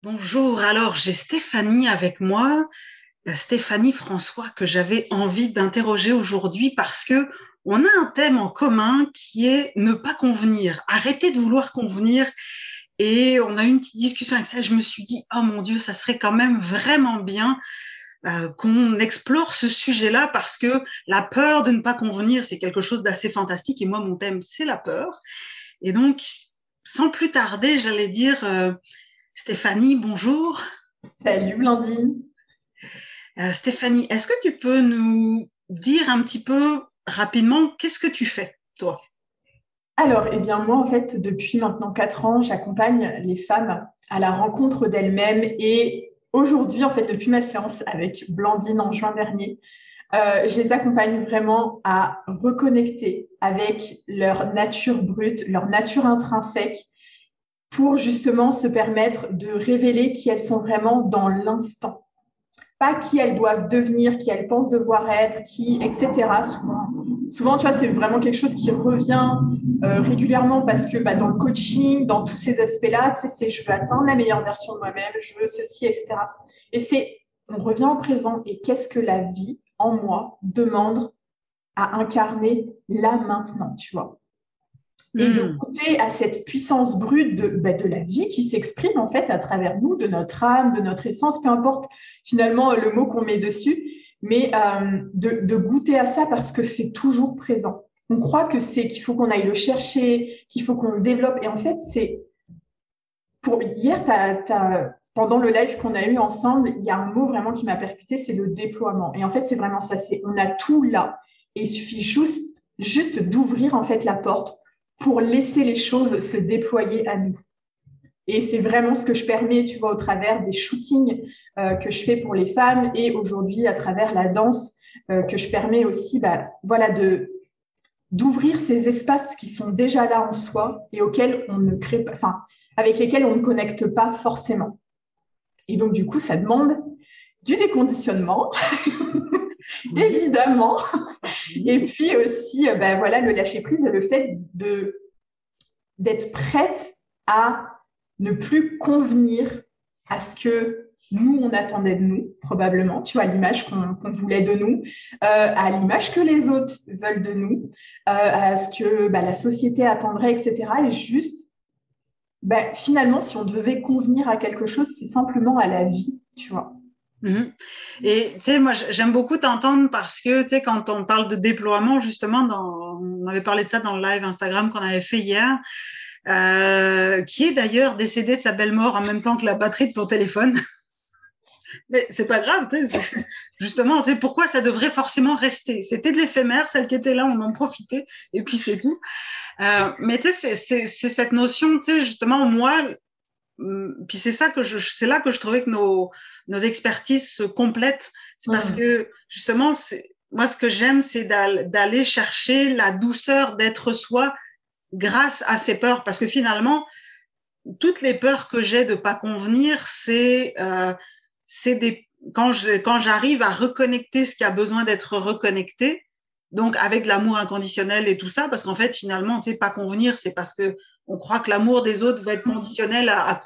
Bonjour, alors j'ai Stéphanie avec moi, Stéphanie François, que j'avais envie d'interroger aujourd'hui parce que on a un thème en commun qui est ne pas convenir, arrêter de vouloir convenir. Et on a eu une petite discussion avec ça. Et je me suis dit, oh mon Dieu, ça serait quand même vraiment bien qu'on explore ce sujet-là parce que la peur de ne pas convenir, c'est quelque chose d'assez fantastique. Et moi, mon thème, c'est la peur. Et donc, sans plus tarder, j'allais dire, Stéphanie, bonjour. Salut Blandine. Stéphanie, est-ce que tu peux nous dire un petit peu rapidement qu'est-ce que tu fais, toi? Alors, eh bien, moi, en fait, depuis maintenant 4 ans, j'accompagne les femmes à la rencontre d'elles-mêmes. Et aujourd'hui, en fait, depuis ma séance avec Blandine en juin dernier, je les accompagne vraiment à reconnecter avec leur nature brute, leur nature intrinsèque, pour justement se permettre de révéler qui elles sont vraiment dans l'instant. Pas qui elles doivent devenir, qui elles pensent devoir être, qui, etc. Souvent, tu vois, c'est vraiment quelque chose qui revient régulièrement parce que dans le coaching, dans tous ces aspects-là, tu sais, c'est je veux atteindre la meilleure version de moi-même, je veux ceci, etc. Et on revient au présent et qu'est-ce que la vie en moi demande à incarner là maintenant, tu vois. Et de Hmm. goûter à cette puissance brute de la vie qui s'exprime en fait à travers nous, de notre âme, de notre essence, peu importe finalement le mot qu'on met dessus, mais de goûter à ça parce que c'est toujours présent. On croit que c'est qu'il faut qu'on aille le chercher, qu'il faut qu'on le développe. Et en fait, c'est pour hier, pendant le live qu'on a eu ensemble, il y a un mot vraiment qui m'a percuté, c'est le déploiement. Et en fait, c'est vraiment ça. C'est on a tout là, et il suffit juste d'ouvrir en fait la porte pour laisser les choses se déployer à nous. Et c'est vraiment ce que je permets, tu vois, au travers des shootings que je fais pour les femmes et aujourd'hui à travers la danse que je permets aussi, voilà, d'ouvrir ces espaces qui sont déjà là en soi et auxquels on ne crée pas, enfin, avec lesquels on ne connecte pas forcément. Et donc, du coup, ça demande du déconditionnement, Oui, évidemment, et oui. puis aussi, voilà, le lâcher prise et le fait d'être prête à ne plus convenir à ce que nous, on attendait de nous, probablement, tu vois, à l'image qu'on voulait de nous, à l'image que les autres veulent de nous, à ce que la société attendrait, etc. Et juste, finalement, si on devait convenir à quelque chose, c'est simplement à la vie, tu vois. Mhm. Et tu sais, moi, j'aime beaucoup t'entendre parce que, tu sais, quand on parle de déploiement, justement, on avait parlé de ça dans le live Instagram qu'on avait fait hier, qui est d'ailleurs décédé de sa belle mort en même temps que la batterie de ton téléphone. Mais c'est pas grave, tu sais, justement, c'est pourquoi ça devrait forcément rester. C'était de l'éphémère, celle qui était là, on en profitait, et puis c'est tout. Mais tu sais, c'est cette notion, tu sais, justement, moi, puis c'est là que je trouvais que nos expertises se complètent. C'est parce Mm. que justement, moi, ce que j'aime, c'est d'aller chercher la douceur d'être soi grâce à ces peurs. Parce que finalement, toutes les peurs que j'ai de pas convenir, c'est quand j'arrive à reconnecter ce qui a besoin d'être reconnecté, donc avec l'amour inconditionnel et tout ça, parce qu'en fait, finalement, tu sais, pas convenir, c'est parce que on croit que l'amour des autres va être conditionnel à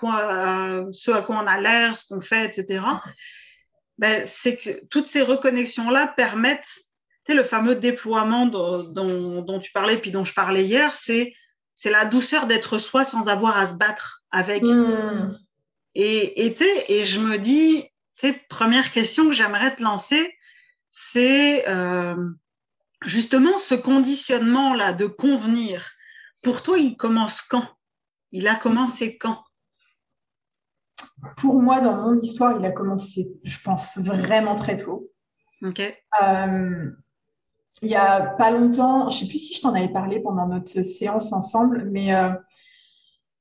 ce à quoi on a l'air, ce qu'on fait, etc. Ben, c'est que toutes ces reconnexions-là permettent, tu sais, le fameux déploiement dont tu parlais, puis dont je parlais hier, c'est la douceur d'être soi sans avoir à se battre avec. Mm. Tu sais, et je me dis, tu sais, première question que j'aimerais te lancer, c'est justement ce conditionnement-là de convenir. Pour toi, il commence quand? Il a commencé quand? Pour moi, dans mon histoire, il a commencé, je pense, vraiment très tôt. Ok. Euh, il y a pas longtemps, je sais plus si je t'en avais parlé pendant notre séance ensemble, mais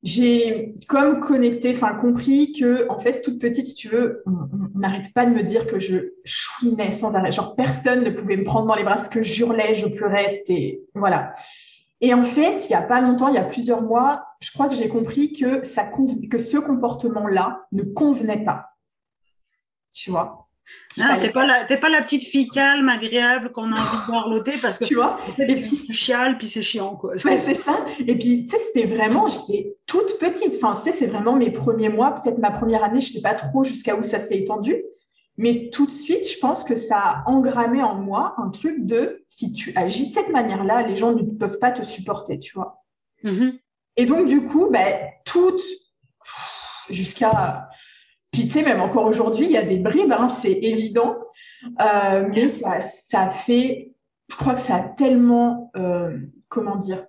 j'ai comme connecté, enfin compris que en fait toute petite, si tu veux, on n'arrête pas de me dire que je chouinais sans arrêt. Genre personne ne pouvait me prendre dans les bras, parce que je hurlais, je pleurais, c'était voilà. Et en fait, il y a pas longtemps, il y a plusieurs mois, je crois que j'ai compris que que ce comportement-là ne convenait pas, tu vois. qu'il Ah, fallait t'es pas la petite fille calme, agréable qu'on a envie de dorloter parce que tu vois. et puis tu chiales, puis c'est chiant, quoi. Ouais, c'est ça. Et puis, tu sais, c'était vraiment, j'étais toute petite. Enfin, tu sais, c'est vraiment mes premiers mois, peut-être ma première année, je sais pas trop jusqu'à où ça s'est étendu. Mais tout de suite, je pense que ça a engrammé en moi un truc de si tu agis de cette manière-là, les gens ne peuvent pas te supporter, tu vois. Mhm. Et donc, du coup, ben, toute jusqu'à. Puis, tu sais, même encore aujourd'hui, il y a des bribes, hein, c'est évident. Mais ça fait. Je crois que ça a tellement. Comment dire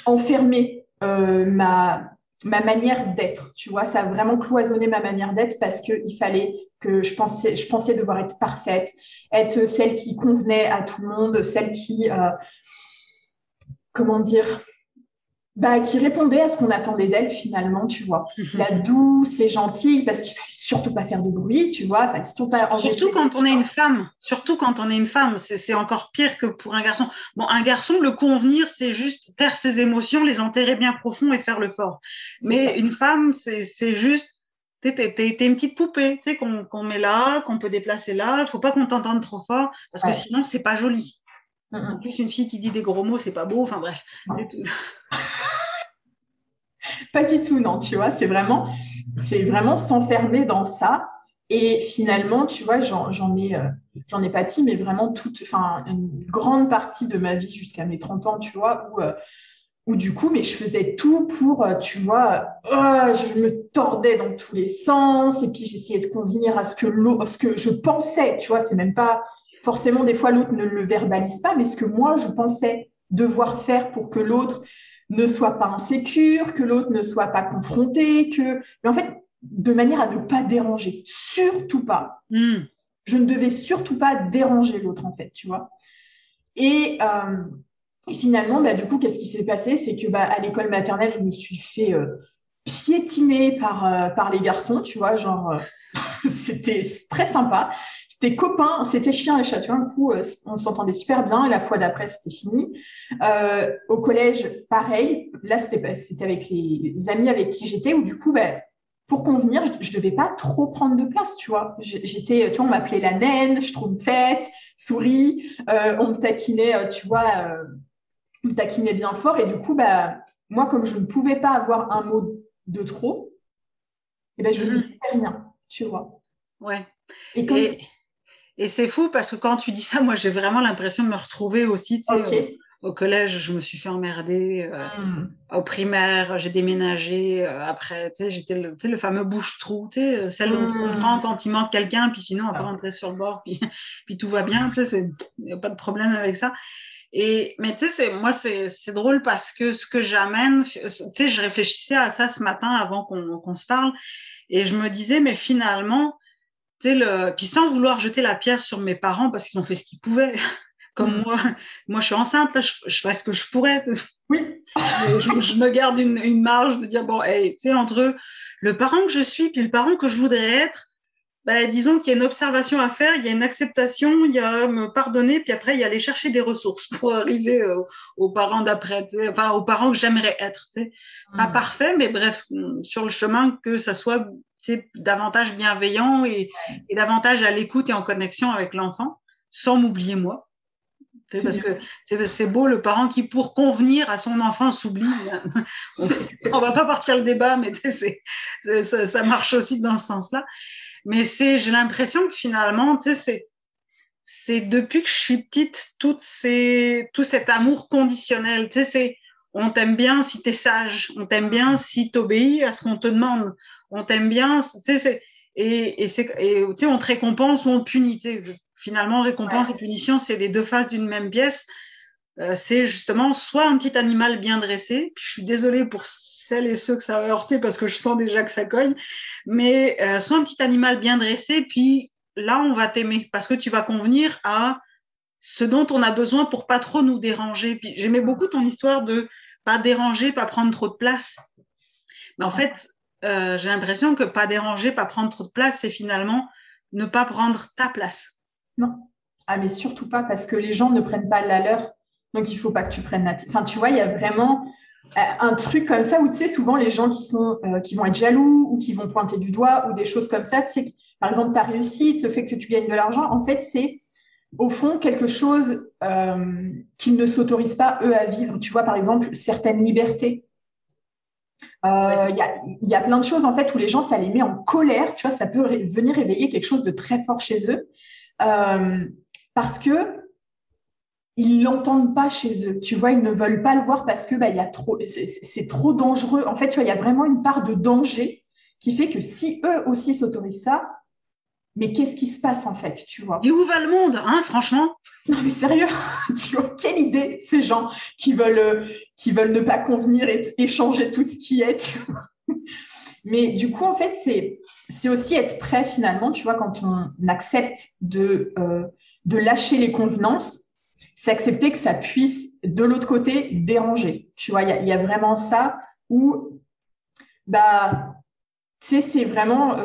enfermé ma manière d'être. Tu vois, ça a vraiment cloisonné ma manière d'être parce qu'il fallait que je pensais devoir être parfaite, être celle qui convenait à tout le monde, celle qui, comment dire, bah, qui répondait à ce qu'on attendait d'elle finalement, tu vois. La douce et gentille parce qu'il fallait surtout pas faire de bruit, tu vois, fallait surtout pas Surtout embêter les quand on est une gens. femme. Surtout quand on est une femme, c'est encore pire que pour un garçon. Bon, un garçon, le convenir, c'est juste taire ses émotions, les enterrer bien profond et faire le fort. C'est Mais ça. une femme, c'est juste, t'es une petite poupée, tu sais, qu'on met là, qu'on peut déplacer là. Faut pas qu'on t'entende trop fort, parce que Ouais. sinon, c'est pas joli. En Mm-mm. plus, une fille qui dit des gros mots, c'est pas beau. Enfin bref, c'est tout. Pas du tout, non, tu vois, c'est vraiment s'enfermer dans ça. Et finalement, tu vois, j'en ai pâti, mais vraiment enfin, une grande partie de ma vie jusqu'à mes 30 ans, tu vois, où du coup, mais je faisais tout pour, tu vois, je me tordais dans tous les sens, et puis j'essayais de convenir à ce que je pensais, tu vois, c'est même pas forcément des fois l'autre ne le verbalise pas, mais ce que moi je pensais devoir faire pour que l'autre ne soit pas insécure, que l'autre ne soit pas confronté, mais en fait, de manière à ne pas déranger, surtout pas. Mm. Je ne devais surtout pas déranger l'autre, en fait, tu vois. Et, euh, et finalement, bah, du coup, qu'est-ce qui s'est passé? C'est que bah, à l'école maternelle, je me suis fait piétiner par les garçons, tu vois, genre, c'était très sympa. C'était copain, c'était chien et chat, tu vois, un coup, on s'entendait super bien, et la fois d'après, c'était fini. Au collège, pareil, là, c'était avec les amis avec qui j'étais, où du coup, bah, pour convenir, je devais pas trop prendre de place, tu vois. Tu vois, on m'appelait la naine, je trouve faite, souris, on me taquinait, tu vois, on me taquinait bien fort, et du coup, bah, moi, comme je ne pouvais pas avoir un mot de trop, eh ben, je ne Mhm. disais rien, tu vois. Ouais. Et quand... Et, Et c'est fou parce que quand tu dis ça, moi j'ai vraiment l'impression de me retrouver aussi, tu sais, Ok. au collège, je me suis fait emmerder, Hmm. au primaire, j'ai déménagé, après, tu sais, j'étais tu sais, le fameux bouche-trou, tu sais, celle dont on prend Hmm. quand il manque quelqu'un, puis sinon on peut Ah. rentrer sur le bord, puis, puis tout va bien, tu sais, il n'y a pas de problème avec ça. Et, mais tu sais, moi, c'est drôle parce que ce que j'amène, tu sais, je réfléchissais à ça ce matin avant qu'on se parle, et je me disais, mais finalement, tu sais, puis sans vouloir jeter la pierre sur mes parents parce qu'ils ont fait ce qu'ils pouvaient. Comme Hmm. moi je suis enceinte, là, je fais ce que je pourrais. Oui. Je me garde une marge de dire, bon, hey, tu sais, entre le parent que je suis puis le parent que je voudrais être, ben, disons qu'il y a une observation à faire, il y a une acceptation, il y a me pardonner, puis après, il y a aller chercher des ressources pour arriver aux parents d'après, enfin, aux parents que j'aimerais être. Tu sais. Pas Hmm. parfait, mais bref, sur le chemin, que ça soit tu sais, davantage bienveillant et davantage à l'écoute et en connexion avec l'enfant, sans m'oublier moi. Tu sais, C'est parce bien. que c'est beau le parent qui, pour convenir à son enfant, s'oublie. On ne va pas partir le débat, mais tu sais, ça marche aussi dans ce sens-là. Mais j'ai l'impression que finalement, tu sais, c'est depuis que je suis petite, tout cet amour conditionnel. Tu sais, on t'aime bien si t'es sage, on t'aime bien si t'obéis à ce qu'on te demande, on t'aime bien, tu sais, tu sais, on te récompense ou on te punit. Tu sais. Finalement, récompense et Ouais. punition, c'est les deux faces d'une même pièce. C'est justement soit un petit animal bien dressé, puis je suis désolée pour celles et ceux que ça va heurter parce que je sens déjà que ça cogne, mais soit un petit animal bien dressé, puis là on va t'aimer parce que tu vas convenir à ce dont on a besoin pour pas trop nous déranger. Puis j'aimais beaucoup ton histoire de pas déranger, pas prendre trop de place. Mais en fait, j'ai l'impression que pas déranger, pas prendre trop de place, c'est finalement ne pas prendre ta place. Non. Ah, mais surtout pas parce que les gens ne prennent pas la leur. Donc, il faut pas que tu prennes la tienne. Enfin, tu vois, il y a vraiment. Un truc comme ça où, tu sais, souvent les gens qui vont être jaloux ou qui vont pointer du doigt ou des choses comme ça, tu sais, par exemple, ta réussite, le fait que tu gagnes de l'argent, en fait, c'est au fond quelque chose qu'ils ne s'autorisent pas, eux, à vivre. Tu vois, par exemple, certaines libertés. Ouais. Il y a plein de choses, en fait, où les gens, ça les met en colère. Tu vois, ça peut venir réveiller quelque chose de très fort chez eux euh, parce que ils l'entendent pas chez eux. Tu vois, ils ne veulent pas le voir parce que il y a trop, c'est trop dangereux. En fait, tu vois, il y a vraiment une part de danger qui fait que si eux aussi s'autorisent ça, mais qu'est-ce qui se passe en fait, tu Et vois? où va le monde, hein, franchement? Non, mais sérieux, tu vois, quelle idée, ces gens qui veulent ne pas convenir et changer tout ce qui est, tu vois. Mais du coup, en fait, c'est aussi être prêt finalement, tu vois, quand on accepte de lâcher les convenances, c'est accepter que ça puisse, de l'autre côté, déranger. Tu vois, il y a vraiment ça où, bah, tu sais, c'est vraiment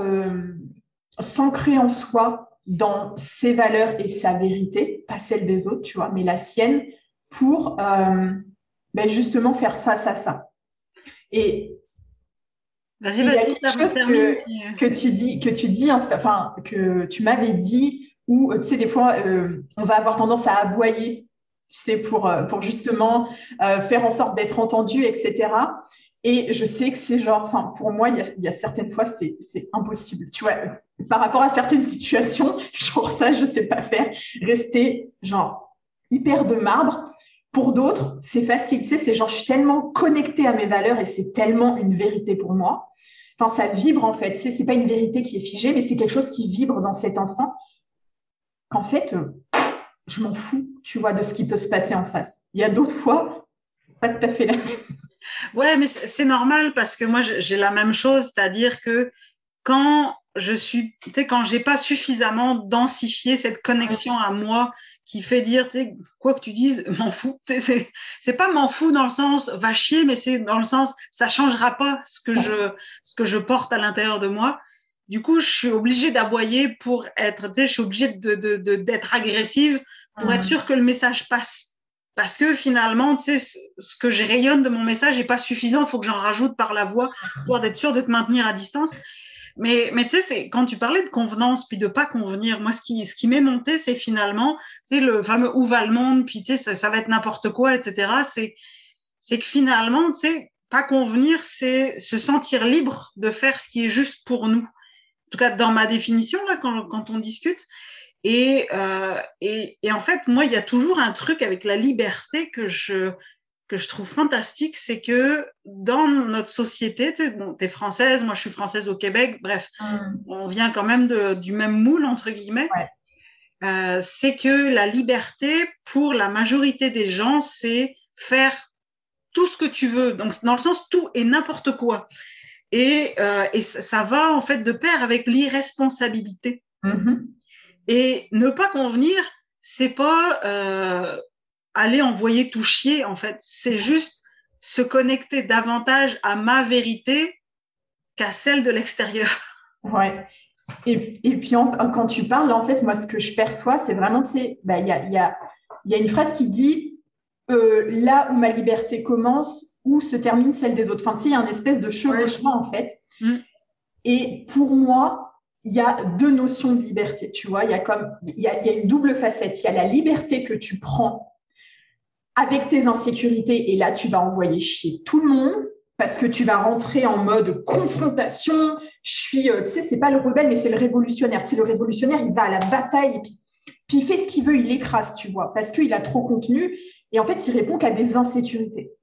s'ancrer en soi dans ses valeurs et sa vérité, pas celle des autres, tu vois, mais la sienne, pour justement faire face à ça. Et Vas-y, Et il y a vas-y, quelque chose termine. que tu dis, enfin, que tu m'avais dit, où, tu sais, des fois, on va avoir tendance à aboyer, tu sais, pour justement faire en sorte d'être entendu, etc. Et je sais que c'est genre, enfin, pour moi, il y a certaines fois, c'est impossible. Tu vois, par rapport à certaines situations, genre ça, je sais pas faire. Rester, genre, hyper de marbre. Pour d'autres, c'est facile. Tu sais, c'est genre, je suis tellement connectée à mes valeurs et c'est tellement une vérité pour moi. Enfin, ça vibre en fait. C'est pas une vérité qui est figée, mais c'est quelque chose qui vibre dans cet instant. Qu'en fait, je m'en fous, tu vois, de ce qui peut se passer en face. Il y a d'autres fois, pas tout à fait la même. Ouais, mais c'est normal parce que moi, j'ai la même chose, c'est-à-dire que quand je suis, tu sais, quand j'ai pas suffisamment densifié cette connexion à moi qui fait dire, tu sais, quoi que tu dises, m'en fous. C'est pas m'en fous dans le sens va chier, mais c'est dans le sens ça changera pas ce que je porte à l'intérieur de moi. Du coup, je suis obligée d'aboyer pour être, tu sais, je suis obligée d'être agressive pour être sûre que le message passe. Parce que finalement, tu sais, ce que je rayonne de mon message n'est pas suffisant. Il faut que j'en rajoute par la voix, histoire d'être sûr de te maintenir à distance. Mais tu sais, c'est quand tu parlais de convenance puis de pas convenir, moi ce qui m'est monté, c'est finalement, tu sais, le fameux où va le monde, puis tu sais, ça va être n'importe quoi, etc. C'est que finalement, tu sais, pas convenir, c'est se sentir libre de faire ce qui est juste pour nous. En tout cas, dans ma définition là, quand on discute. Et en fait, moi, il y a toujours un truc avec la liberté que je trouve fantastique, c'est que dans notre société, bon, t'es française, moi je suis française au Québec, bref, on vient quand même du même moule, entre guillemets, Ouais. c'est que la liberté, pour la majorité des gens, c'est faire tout ce que tu veux, donc dans le sens tout et n'importe quoi. Et ça va en fait de pair avec l'irresponsabilité. Mhm. Et ne pas convenir, c'est pas aller envoyer tout chier, en fait. C'est juste se connecter davantage à ma vérité qu'à celle de l'extérieur. Ouais. Et puis, quand tu parles, en fait, moi, ce que je perçois, c'est vraiment, tu sais, il y a une phrase qui dit là où ma liberté commence, où se termine celle des autres. Enfin, tu sais, il y a une espèce de Ouais. chevauchement, en fait. Mm. Et pour moi, il y a deux notions de liberté, tu vois. Il y a une double facette. Il y a la liberté que tu prends avec tes insécurités, et là, tu vas envoyer chier tout le monde parce que tu vas rentrer en mode confrontation. Tu sais, c'est pas le rebelle, mais c'est le révolutionnaire. Tu sais, le révolutionnaire, il va à la bataille et puis il fait ce qu'il veut, il écrase, tu vois, parce qu'il a trop contenu. Et en fait, il répond qu'à des insécurités.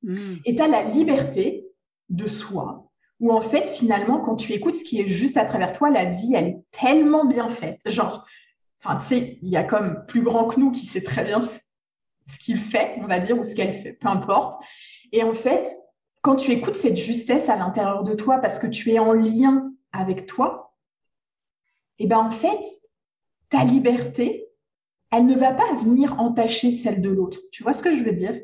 Mm. Et tu as la liberté de soi, où en fait, finalement, quand tu écoutes ce qui est juste à travers toi, la vie, elle est tellement bien faite. Genre, enfin, tu sais, il y a comme plus grand que nous qui sait très bien ce qu'il fait, on va dire, ou ce qu'elle fait, peu importe. Et en fait, quand tu écoutes cette justesse à l'intérieur de toi, parce que tu es en lien avec toi, et ben en fait, ta liberté, elle ne va pas venir entacher celle de l'autre. Tu vois ce que je veux dire?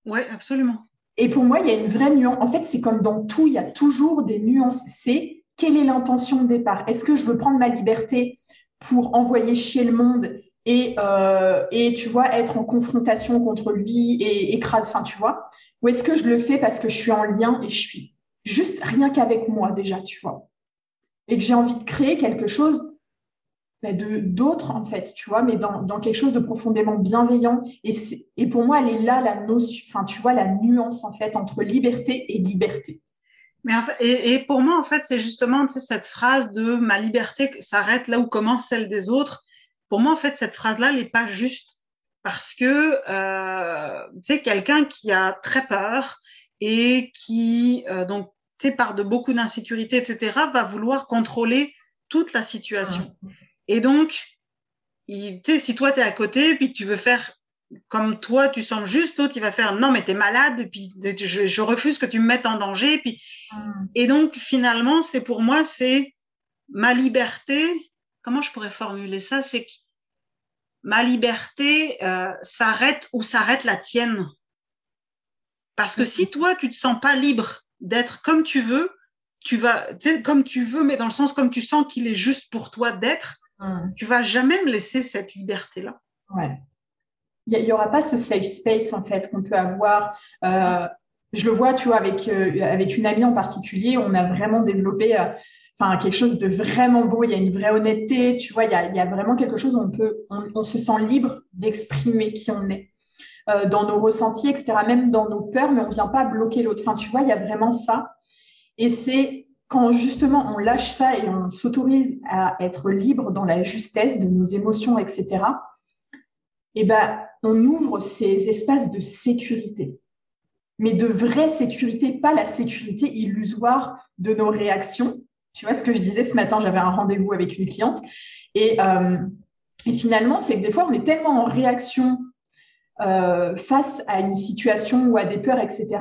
Ouais, absolument. Et pour moi, il y a une vraie nuance. En fait, c'est comme dans tout, il y a toujours des nuances. C'est quelle est l'intention de départ? Est-ce que je veux prendre ma liberté pour envoyer chier le monde et tu vois, être en confrontation contre lui et écrase, enfin, tu vois. Ou est-ce que je le fais parce que je suis en lien et je suis juste rien qu'avec moi déjà, tu vois. Et que j'ai envie de créer quelque chose d'autre, en fait, tu vois, mais dans quelque chose de profondément bienveillant. Et pour moi, elle est là, la notion, enfin, tu vois, la nuance, en fait, entre liberté et liberté. Mais en fait, et pour moi, en fait, c'est justement, tu sais, cette phrase de ma liberté s'arrête là où commence celle des autres. Pour moi, en fait, cette phrase-là, elle n'est pas juste parce que, tu sais, quelqu'un qui a très peur et qui, donc, tu sais, part de beaucoup d'insécurité, etc., va vouloir contrôler toute la situation. Et donc, tu sais, si toi, tu es à côté, puis tu veux faire comme toi, tu sens juste, l'autre, il va faire non, mais t'es malade, et puis je refuse que tu me mettes en danger. Puis, et donc, finalement, c'est pour moi, c'est ma liberté. Comment je pourrais formuler ça? C'est que ma liberté s'arrête où s'arrête la tienne. Parce que si toi, tu te sens pas libre d'être comme tu veux, tu vas, tu sais, comme tu veux, mais dans le sens comme tu sens qu'il est juste pour toi d'être, tu vas jamais me laisser cette liberté-là. Ouais. Il y aura pas ce safe space en fait qu'on peut avoir. Je le vois, tu vois, avec une amie en particulier, on a vraiment développé enfin quelque chose de vraiment beau. Il y a une vraie honnêteté, tu vois, il y a vraiment quelque chose où on se sent libre d'exprimer qui on est dans nos ressentis, etc., même dans nos peurs, mais on vient pas bloquer l'autre. Enfin, tu vois, il y a vraiment ça. Et c'est quand justement on lâche ça et on s'autorise à être libre dans la justesse de nos émotions, etc., eh ben, on ouvre ces espaces de sécurité, mais de vraie sécurité, pas la sécurité illusoire de nos réactions. Tu vois ce que je disais ce matin, j'avais un rendez-vous avec une cliente et, euh, et finalement, c'est que des fois, on est tellement en réaction face à une situation ou à des peurs, etc.,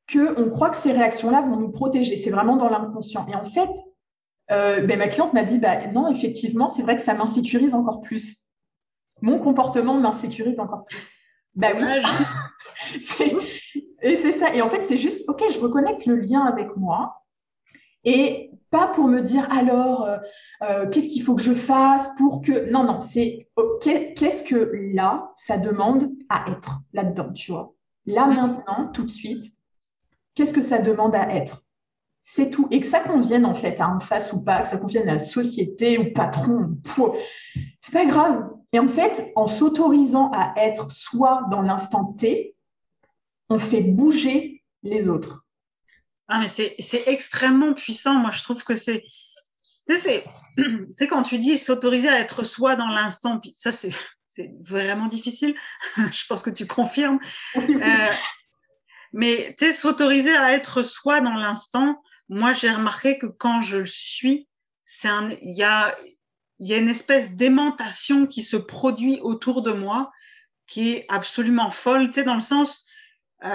qu'on croit que ces réactions-là vont nous protéger. C'est vraiment dans l'inconscient. Et en fait, ma cliente m'a dit, non, effectivement, c'est vrai que ça m'insécurise encore plus. Mon comportement m'insécurise encore plus. Bah oui, et c'est ça. Et en fait, c'est juste, ok, je reconnecte le lien avec moi et pas pour me dire alors, qu'est-ce qu'il faut que je fasse pour que... Non, non, c'est qu'est-ce que là, ça demande à être là-dedans, tu vois. Là, maintenant, tout de suite, qu'est-ce que ça demande à être? C'est tout. Et que ça convienne en fait à un face ou pas, que ça convienne à la société ou patron, c'est pas grave. Et en fait, en s'autorisant à être soi dans l'instant T, on fait bouger les autres. Ah, mais c'est extrêmement puissant. Moi, je trouve que tu sais, quand tu dis s'autoriser à être soi dans l'instant, puis ça, c'est vraiment difficile. Je pense que tu confirmes. Mais tu sais, s'autoriser à être soi dans l'instant, moi, j'ai remarqué que quand je le suis, il y a une espèce d'aimantation qui se produit autour de moi qui est absolument folle, tu sais, dans le sens, tu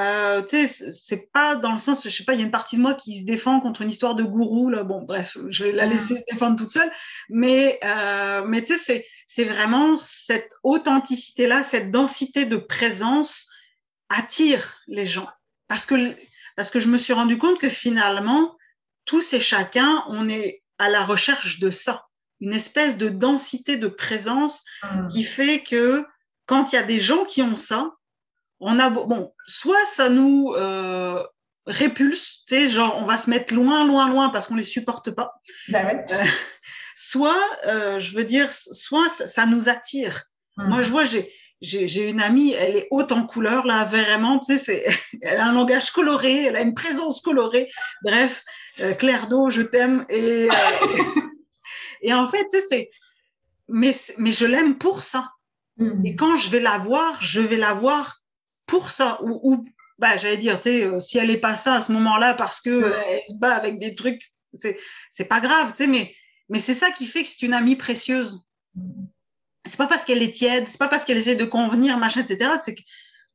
sais, c'est pas dans le sens, je sais pas, il y a une partie de moi qui se défend contre une histoire de gourou, là, bon, bref, je vais la laisser se défendre toute seule, mais tu sais, c'est vraiment cette authenticité-là, cette densité de présence attire les gens. Parce que, parce que je me suis rendu compte que finalement, tous et chacun, on est à la recherche de ça, une espèce de densité de présence qui fait que quand il y a des gens qui ont ça, on a bon, soit ça nous répulse, tu sais, genre on va se mettre loin, loin, loin parce qu'on les supporte pas. Ben ouais. Soit, je veux dire, soit ça nous attire. Moi, je vois, j'ai une amie, elle est haute en couleurs, là, vraiment, tu sais, elle a un langage coloré, elle a une présence colorée. Bref, Claire d'eau, je t'aime. Et en fait, tu sais, mais je l'aime pour ça. Et quand je vais la voir pour ça. Ou bah, j'allais dire, tu sais, si elle est pas ça à ce moment-là parce que elle se bat avec des trucs, c'est pas grave, tu sais, mais c'est ça qui fait que c'est une amie précieuse. C'est pas parce qu'elle est tiède, c'est pas parce qu'elle essaie de convenir, machin, etc. C'est que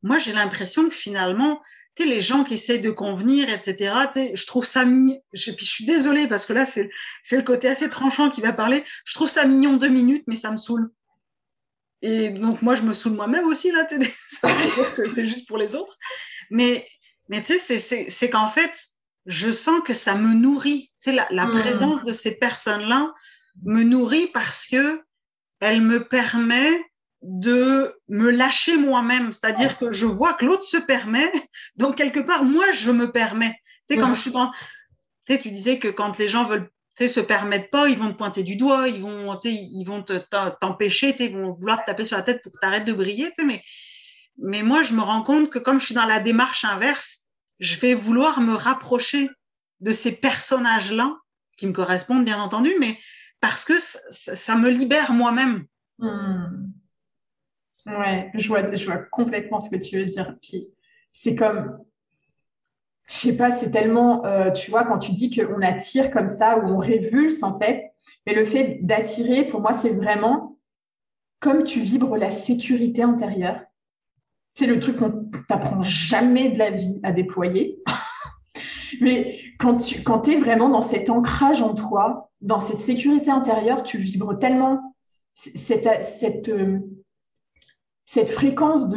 moi, j'ai l'impression que finalement, tu sais, les gens qui essayent de convenir, etc., tu sais, je trouve ça mignon. Puis je suis désolée parce que là, c'est le côté assez tranchant qui va parler. Je trouve ça mignon 2 minutes, mais ça me saoule. Et donc, moi, je me saoule moi-même aussi, là, ça veut dire que c'est juste pour les autres. Mais tu sais, c'est qu'en fait, je sens que ça me nourrit. Tu sais, la présence de ces personnes-là me nourrit parce que elle me permet de me lâcher moi-même. C'est-à-dire que je vois que l'autre se permet, donc quelque part, moi, je me permets. Tu sais, comme je suis dans... Tu sais, tu disais que quand les gens veulent se permettent pas, ils vont te pointer du doigt, ils vont t'empêcher, ils vont vouloir te taper sur la tête pour que tu arrêtes de briller. Mais moi, je me rends compte que comme je suis dans la démarche inverse, je vais vouloir me rapprocher de ces personnages-là, qui me correspondent bien entendu, mais parce que ça me libère moi-même. Ouais, je vois complètement ce que tu veux dire. Puis c'est comme, je sais pas, c'est tellement, tu vois, quand tu dis qu'on attire comme ça ou on révulse en fait, mais le fait d'attirer, pour moi, c'est vraiment comme tu vibres la sécurité intérieure. C'est le truc qu'on t'apprend jamais de la vie à déployer. Mais quand es vraiment dans cet ancrage en toi, dans cette sécurité intérieure, tu vibres tellement cette fréquence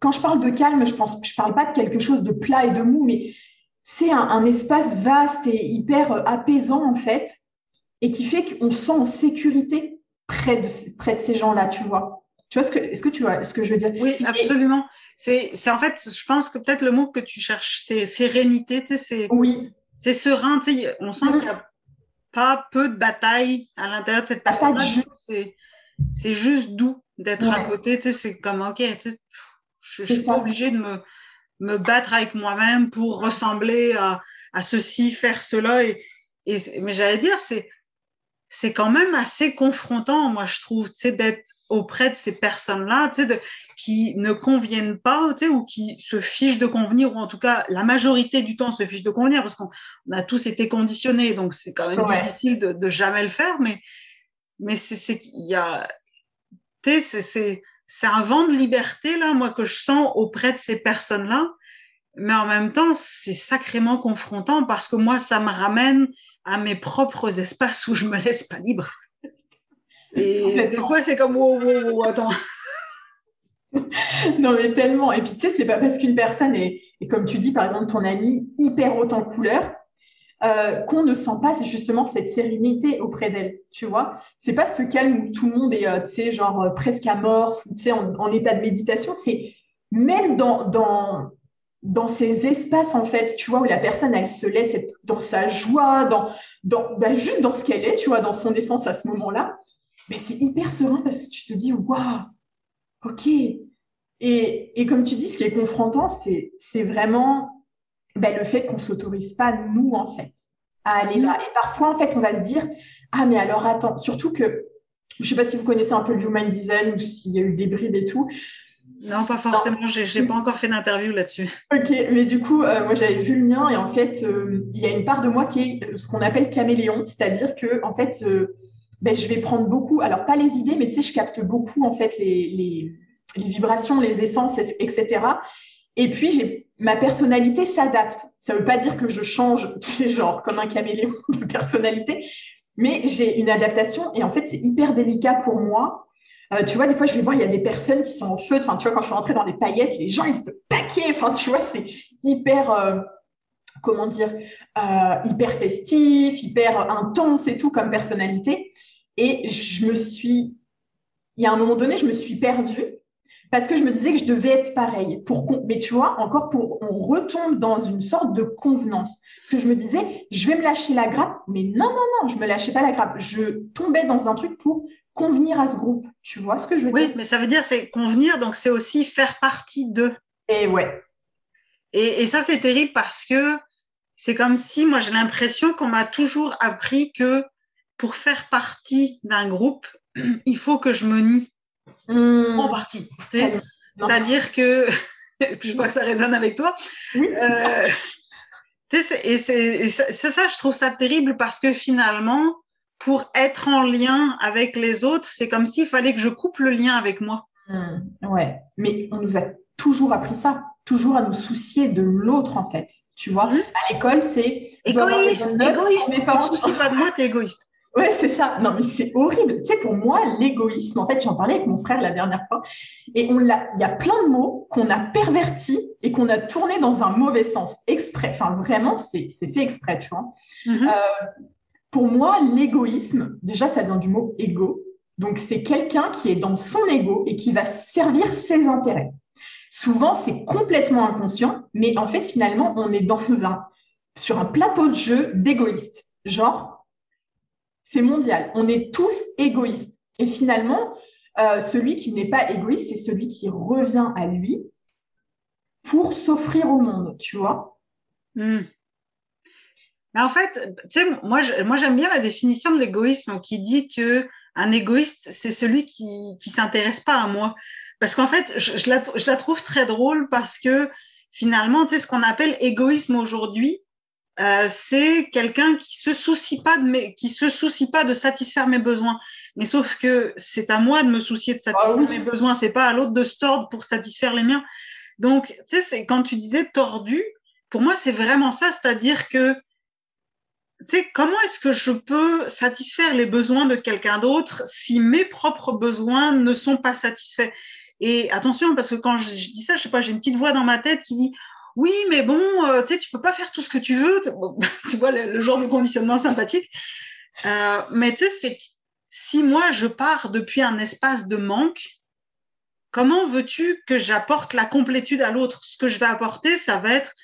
quand je parle de calme, je parle pas de quelque chose de plat et de mou, mais c'est un espace vaste et hyper apaisant en fait, et qui fait qu'on se sent en sécurité près de ces gens-là, tu vois. Est-ce que tu vois ce que je veux dire? Oui, absolument. C'est en fait, je pense que peut-être le mot que tu cherches, c'est sérénité, Oui. C'est serein, on sent qu'il n'y a pas peu de bataille à l'intérieur de cette personne-là. C'est juste doux d'être à côté, c'est comme, ok, je suis pas obligée de me battre avec moi-même pour ressembler à ceci, faire cela. Mais j'allais dire, c'est quand même assez confrontant, moi, je trouve, d'être auprès de ces personnes-là, qui ne conviennent pas, ou qui se fichent de convenir, ou en tout cas, la majorité du temps se fichent de convenir, parce qu'on a tous été conditionnés, donc c'est quand même difficile de jamais le faire, mais il y a, c'est un vent de liberté, là, moi, que je sens auprès de ces personnes-là, mais en même temps, c'est sacrément confrontant, parce que moi, ça me ramène à mes propres espaces où je me laisse pas libre. Et des fois, c'est comme, wow, attends. Non, mais tellement. Et puis, tu sais, c'est pas parce qu'une personne est, comme tu dis, par exemple, ton ami, hyper haute en couleur, qu'on ne sent pas justement cette sérénité auprès d'elle, tu vois. C'est pas ce calme où tout le monde est, tu sais, genre presque amorphe, tu sais, en état de méditation. C'est même dans ces espaces, en fait, tu vois, où la personne, elle se laisse être dans sa joie, juste dans ce qu'elle est, tu vois, dans son essence à ce moment-là. Mais c'est hyper serein parce que tu te dis, waouh, ok. Et comme tu dis, ce qui est confrontant, c'est vraiment le fait qu'on ne s'autorise pas, nous, en fait, à aller là. Et parfois, en fait, on va se dire, ah, mais alors attends, surtout que, je ne sais pas si vous connaissez un peu le Human Design ou s'il y a eu des bribes et tout. Non, pas forcément, j'ai pas encore fait d'interview là-dessus. Ok, mais du coup, moi, j'avais vu le mien et en fait, il y a une part de moi qui est ce qu'on appelle caméléon, c'est-à-dire que, en fait, je vais prendre beaucoup, alors pas les idées, mais tu sais, je capte beaucoup, en fait, les vibrations, les essences, etc. Et puis, ma personnalité s'adapte. Ça ne veut pas dire que je change, genre comme un caméléon de personnalité, mais j'ai une adaptation et en fait, c'est hyper délicat pour moi. Tu vois, des fois, je vais voir, il y a des personnes qui sont en feu. Enfin, tu vois, quand je suis rentrée dans les paillettes, les gens, ils se taquaient. Enfin, tu vois, c'est hyper, comment dire, hyper festif, hyper intense et tout comme personnalité. Et il y a un moment donné, je me suis perdue parce que je me disais que je devais être pareil. Mais tu vois, on retombe dans une sorte de convenance. Parce que je me disais, je vais me lâcher la grappe, mais non, je me lâchais pas la grappe. Je tombais dans un truc pour convenir à ce groupe. Tu vois ce que je veux dire? Oui, mais ça veut dire c'est convenir, donc c'est aussi faire partie d'eux. Et ouais. Et ça, c'est terrible parce que c'est comme si, moi, j'ai l'impression qu'on m'a toujours appris que pour faire partie d'un groupe, il faut que je me nie en partie. C'est-à-dire que, je vois que ça résonne avec toi. Oui. Et c'est ça, je trouve ça terrible parce que finalement, pour être en lien avec les autres, c'est comme s'il fallait que je coupe le lien avec moi. Ouais, mais on nous a toujours appris ça, toujours à nous soucier de l'autre en fait. Tu vois, à l'école, c'est égoïste. Tu ne te soucies pas de moi, t'es égoïste. Ouais, c'est ça. Non, mais c'est horrible. Tu sais, pour moi, l'égoïsme, en fait, j'en parlais avec mon frère la dernière fois, et il y a plein de mots qu'on a pervertis et qu'on a tournés dans un mauvais sens, exprès. Enfin, vraiment, c'est fait exprès, tu vois. pour moi, l'égoïsme, déjà, ça vient du mot ego. Donc, c'est quelqu'un qui est dans son ego et qui va servir ses intérêts. Souvent, c'est complètement inconscient, mais en fait, finalement, on est sur un plateau de jeu d'égoïstes. Genre, c'est mondial. On est tous égoïstes. Et finalement, celui qui n'est pas égoïste, c'est celui qui revient à lui pour s'offrir au monde, tu vois. Mais en fait, tu sais, moi, j'aime bien la définition de l'égoïsme qui dit que un égoïste, c'est celui qui s'intéresse pas à moi. Parce qu'en fait, je la trouve très drôle parce que finalement, tu sais, ce qu'on appelle égoïsme aujourd'hui, c'est quelqu'un qui se soucie pas de satisfaire mes besoins. Mais sauf que c'est à moi de me soucier de satisfaire mes besoins, c'est pas à l'autre de se tordre pour satisfaire les miens. Donc, tu sais, c'est quand tu disais tordu, pour moi, c'est vraiment ça, c'est-à-dire que tu sais, comment est-ce que je peux satisfaire les besoins de quelqu'un d'autre si mes propres besoins ne sont pas satisfaits? Et attention, parce que quand je dis ça, je sais pas, j'ai une petite voix dans ma tête qui dit, oui, mais bon, tu sais, tu peux pas faire tout ce que tu veux. Tu vois, le genre de conditionnement sympathique. Mais tu sais, c'est que si moi, je pars depuis un espace de manque, comment veux-tu que j'apporte la complétude à l'autre? Ce que je vais apporter, ça va être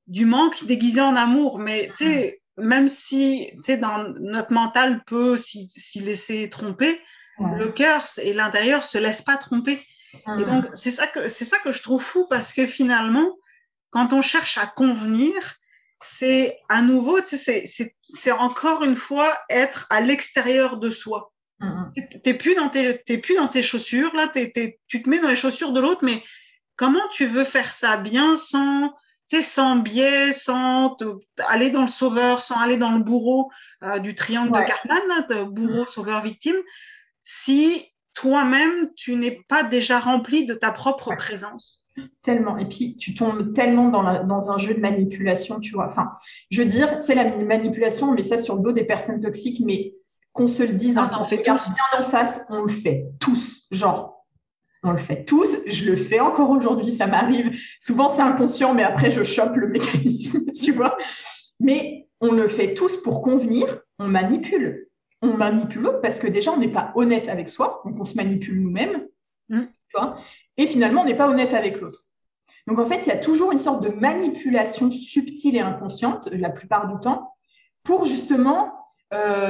du manque déguisé en amour. Mais tu sais, même si tu sais, dans notre mental peut s'y laisser tromper, le cœur et l'intérieur se laissent pas tromper. Et donc c'est ça que je trouve fou parce que finalement, quand on cherche à convenir, c'est à nouveau, tu sais, c'est encore une fois être à l'extérieur de soi. T'es plus dans tes chaussures là, tu te mets dans les chaussures de l'autre, mais comment tu veux faire ça bien sans tu sais, sans biais, aller dans le sauveur, sans aller dans le bourreau du triangle de Cartman, là, bourreau, sauveur, victime, si toi-même, tu n'es pas déjà rempli de ta propre présence. Tellement. Et puis, tu tombes tellement dans un jeu de manipulation, tu vois. Enfin, je veux dire, c'est la manipulation, on met ça sur le dos des personnes toxiques, mais qu'on se le dise, on fait regarde bien en face, on le fait tous. Genre, on le fait tous. Je le fais encore aujourd'hui, ça m'arrive. Souvent, c'est inconscient, mais après, je chope le mécanisme, tu vois. Mais on le fait tous pour convenir, on manipule. On manipule l'autre parce que déjà, on n'est pas honnête avec soi, donc on se manipule nous-mêmes, tu vois. Et finalement, on n'est pas honnête avec l'autre. Donc, en fait, il y a toujours une sorte de manipulation subtile et inconsciente, la plupart du temps, pour justement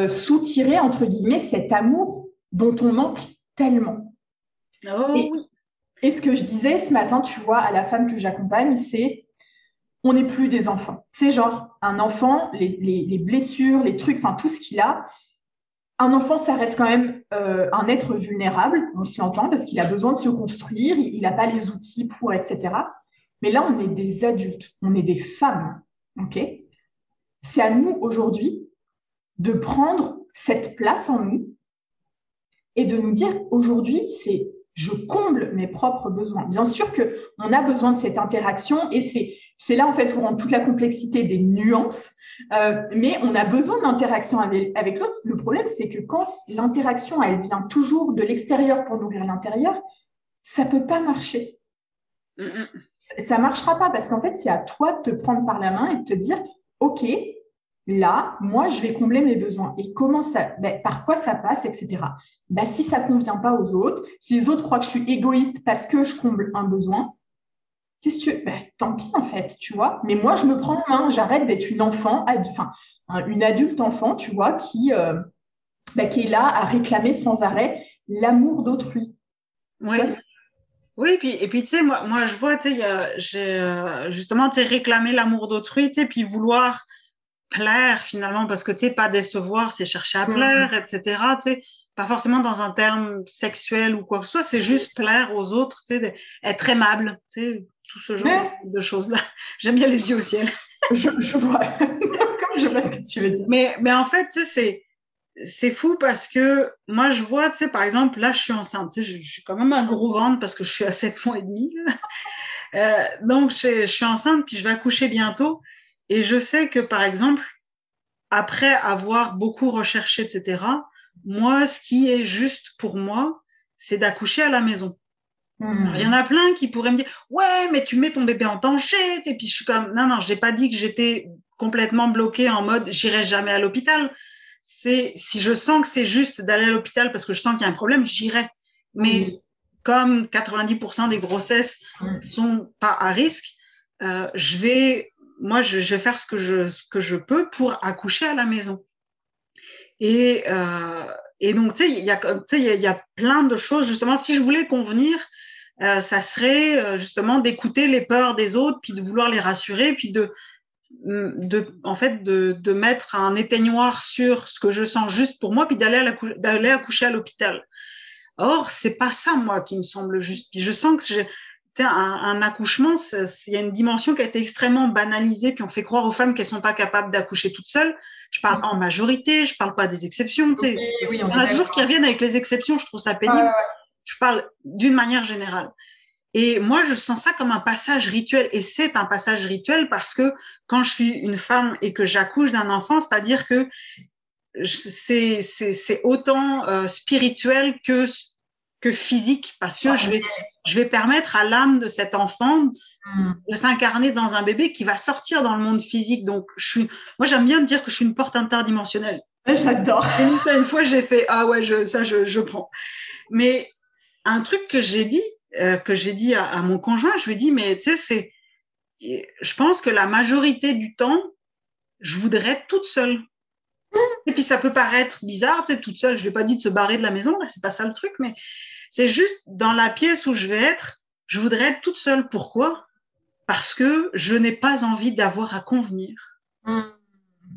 soutirer, entre guillemets, cet amour dont on manque tellement. Et ce que je disais ce matin, tu vois, à la femme que j'accompagne, c'est on n'est plus des enfants. C'est genre, un enfant, les blessures, les trucs, enfin, tout ce qu'il a, un enfant, ça reste quand même un être vulnérable, on se l'entend, parce qu'il a besoin de se construire, il n'a pas les outils pour, etc. Mais là, on est des adultes, on est des femmes, ok? C'est à nous, aujourd'hui, de prendre cette place en nous et de nous dire, aujourd'hui, je comble mes propres besoins. Bien sûr qu'on a besoin de cette interaction et c'est là, en fait, où on rentre toute la complexité des nuances, mais on a besoin d'interaction avec l'autre. Le problème, c'est que quand l'interaction, elle vient toujours de l'extérieur pour nourrir l'intérieur, ça ne peut pas marcher. Ça ne marchera pas parce qu'en fait, c'est à toi de te prendre par la main et de te dire, OK, là, moi, je vais combler mes besoins. Et comment ça, par quoi ça passe, etc. Si ça ne convient pas aux autres, si les autres croient que je suis égoïste parce que je comble un besoin, qu'est-ce que tu... tant pis, en fait, tu vois. Mais moi, je me prends en main, j'arrête d'être une enfant, une adulte enfant, tu vois, qui est là à réclamer sans arrêt l'amour d'autrui. Oui. Oui, et puis tu sais, moi, je vois, tu sais, j'ai justement, tu sais, réclamer l'amour d'autrui, tu sais, puis vouloir plaire finalement, parce que tu sais, pas décevoir, c'est chercher à plaire, etc. Tu sais, pas forcément dans un terme sexuel ou quoi que ce soit, c'est juste plaire aux autres, tu sais, être aimable, tu sais, tout ce genre de choses-là. J'aime bien les yeux au ciel. Je vois, comme je vois ce que tu veux dire. Mais en fait, tu sais, c'est fou parce que moi, je vois, tu sais, par exemple, là, je suis enceinte, tu sais, je suis quand même un gros ventre parce que je suis à 7 mois et demi. Donc, je suis enceinte, puis je vais accoucher bientôt. Et je sais que, par exemple, après avoir beaucoup recherché, etc., moi, ce qui est juste pour moi, c'est d'accoucher à la maison. Alors, il y en a plein qui pourraient me dire, ouais, mais tu mets ton bébé en danger. Et puis, je suis comme, non, j'ai pas dit que j'étais complètement bloquée en mode, j'irai jamais à l'hôpital. si je sens que c'est juste d'aller à l'hôpital parce que je sens qu'il y a un problème, j'irai. Mais comme 90% des grossesses sont pas à risque, je vais faire ce que je peux pour accoucher à la maison. Et donc, tu sais, il y a plein de choses. Justement, si je voulais convenir, ça serait justement d'écouter les peurs des autres, puis de vouloir les rassurer, puis en fait, de mettre un éteignoir sur ce que je sens juste pour moi, puis d'aller accoucher à l'hôpital. Or, c'est pas ça, moi, qui me semble juste. Puis je sens que un accouchement, il y a une dimension qui a été extrêmement banalisée, puis on fait croire aux femmes qu'elles sont pas capables d'accoucher toutes seules. Je parle en majorité, je parle pas des exceptions. Oui, il y en a toujours qui reviennent avec les exceptions, je trouve ça pénible. Je parle d'une manière générale. Et moi, je sens ça comme un passage rituel. Et c'est un passage rituel parce que quand je suis une femme et que j'accouche d'un enfant, c'est-à-dire que c'est autant spirituel que physique, parce que je vais permettre à l'âme de cet enfant de s'incarner dans un bébé qui va sortir dans le monde physique. Donc, moi, j'aime bien dire que je suis une porte interdimensionnelle. J'adore. Et une fois, j'ai fait, ah ouais, je prends. Mais un truc que j'ai dit à mon conjoint, je lui ai dit, mais tu sais, je pense que la majorité du temps, je voudrais être toute seule. Et puis ça peut paraître bizarre, tu sais, toute seule, je ne l'ai pas dit de se barrer de la maison, là, c'est pas ça le truc, mais c'est juste dans la pièce où je vais être, je voudrais être toute seule. Pourquoi? Parce que je n'ai pas envie d'avoir à convenir.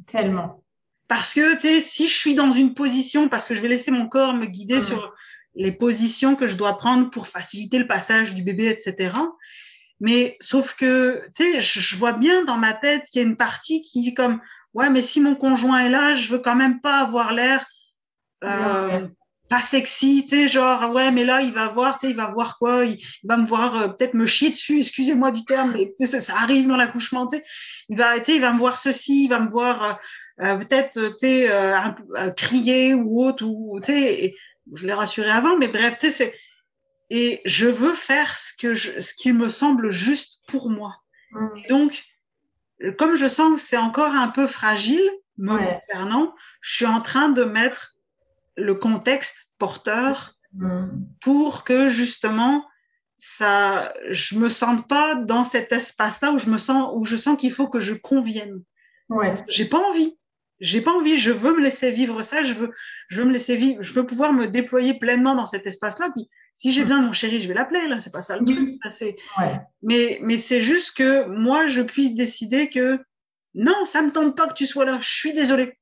Tellement. Parce que, tu sais, si je suis dans une position, parce que je vais laisser mon corps me guider sur les positions que je dois prendre pour faciliter le passage du bébé, etc. Mais sauf que, tu sais, je vois bien dans ma tête qu'il y a une partie qui est comme, ouais, mais si mon conjoint est là, je veux quand même pas avoir l'air pas sexy, tu sais, genre, ouais, mais là, il va voir, tu sais, il va voir quoi? Il va me voir peut-être me chier dessus, excusez-moi du terme, mais tu sais, ça arrive dans l'accouchement, tu sais. Il va me voir ceci, il va me voir peut-être, tu sais, crier ou autre, ou, tu sais, je l'ai rassuré avant, mais bref, tu sais, et je veux faire ce qui me semble juste pour moi. Et donc, comme je sens que c'est encore un peu fragile me concernant, je suis en train de mettre le contexte porteur pour que justement je me sente pas dans cet espace-là où je sens qu'il faut que je convienne. J'ai pas envie. Je veux me laisser vivre ça. Je veux me laisser vivre. Je veux pouvoir me déployer pleinement dans cet espace-là. Puis si j'ai besoin de mon chéri, je vais l'appeler. Là, c'est pas ça le truc. Là, mais c'est juste que moi, je puisse décider que non, ça me tente pas que tu sois là. Je suis désolée.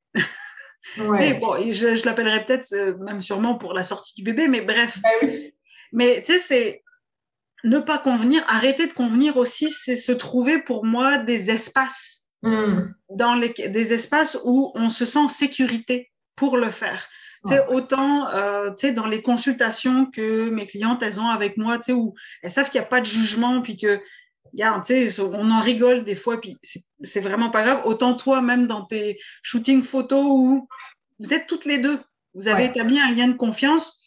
Et bon, je l'appellerai peut-être même sûrement pour la sortie du bébé. Mais bref. Mais tu sais, c'est ne pas convenir. Arrêter de convenir aussi, c'est se trouver pour moi des espaces. Des espaces où on se sent en sécurité pour le faire. Autant dans les consultations que mes clientes elles ont avec moi, où elles savent qu'il n'y a pas de jugement, puis que on en rigole des fois, puis c'est vraiment pas grave. Autant toi, même dans tes shootings photos où vous êtes toutes les deux, vous avez établi un lien de confiance.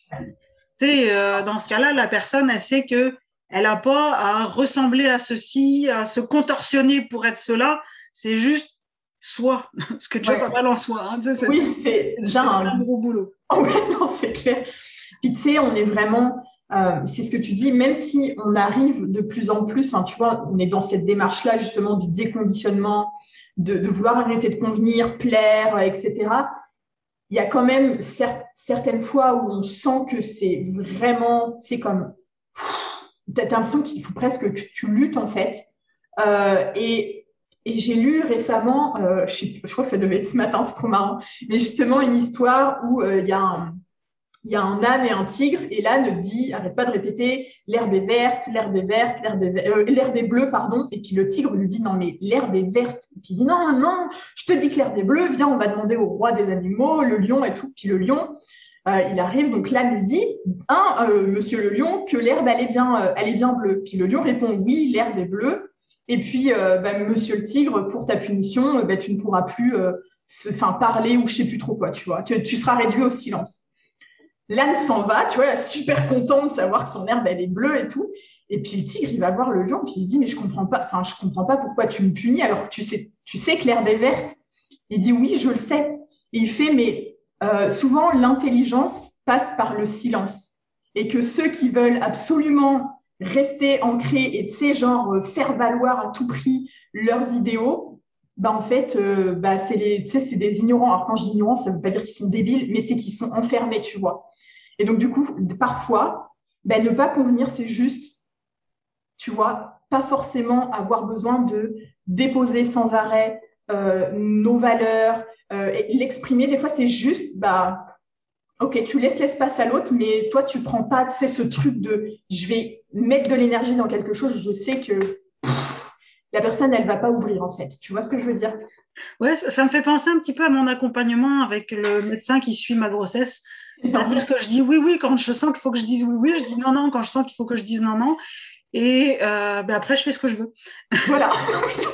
Dans ce cas-là, la personne, elle sait que elle n'a pas à ressembler à ceci, à se contorsionner pour être cela. C'est juste soi, ce que tu as pas mal en soi. Hein. C'est déjà un gros boulot. Oui, non, c'est clair. Puis tu sais, on est vraiment, c'est ce que tu dis, même si on arrive de plus en plus, tu vois, on est dans cette démarche-là justement du déconditionnement, de vouloir arrêter de convenir, plaire, etc. Il y a quand même certaines fois où on sent que c'est vraiment, c'est comme, tu as l'impression qu'il faut presque que tu luttes en fait. Et j'ai lu récemment, je crois que ça devait être ce matin, c'est trop marrant, mais justement une histoire où il y a un âne et un tigre, et l'âne arrête pas de répéter l'herbe est verte, l'herbe est verte, l'herbe est bleue, pardon, et puis le tigre lui dit non mais l'herbe est verte, et puis il dit non, je te dis que l'herbe est bleue, viens on va demander au roi des animaux, le lion et tout, puis le lion, il arrive, donc l'âne lui dit monsieur le lion, que l'herbe elle est bien bleue, puis le lion répond oui l'herbe est bleue. Et puis, monsieur le tigre, pour ta punition, tu ne pourras plus parler ou je ne sais plus trop quoi, tu vois. Tu seras réduit au silence. L'âne s'en va, tu vois, super content de savoir que son herbe, elle est bleue et tout. Et puis, le tigre, il va voir le lion, puis il dit, mais je comprends pas pourquoi tu me punis alors que tu sais que l'herbe est verte. Il dit, oui, je le sais. Et il fait, mais souvent l'intelligence passe par le silence et que ceux qui veulent absolument rester ancrés et, tu sais, genre faire valoir à tout prix leurs idéaux, bah en fait, tu sais, c'est des ignorants. Alors quand je dis ignorants, ça veut pas dire qu'ils sont débiles, mais c'est qu'ils sont enfermés, tu vois. Et donc du coup, parfois, bah, ne pas convenir, c'est juste, tu vois, pas forcément avoir besoin de déposer sans arrêt nos valeurs, et l'exprimer. Des fois, c'est juste, bah, ok, tu laisses l'espace à l'autre, mais toi, tu prends pas, tu sais, ce truc de je vais mettre de l'énergie dans quelque chose, je sais que la personne, elle va pas ouvrir, en fait. Tu vois ce que je veux dire? Ouais, ça me fait penser un petit peu à mon accompagnement avec le médecin qui suit ma grossesse. C'est-à-dire que je dis oui, oui quand je sens qu'il faut que je dise oui, oui. Je dis non, non quand je sens qu'il faut que je dise non, non. Et après, je fais ce que je veux. Voilà.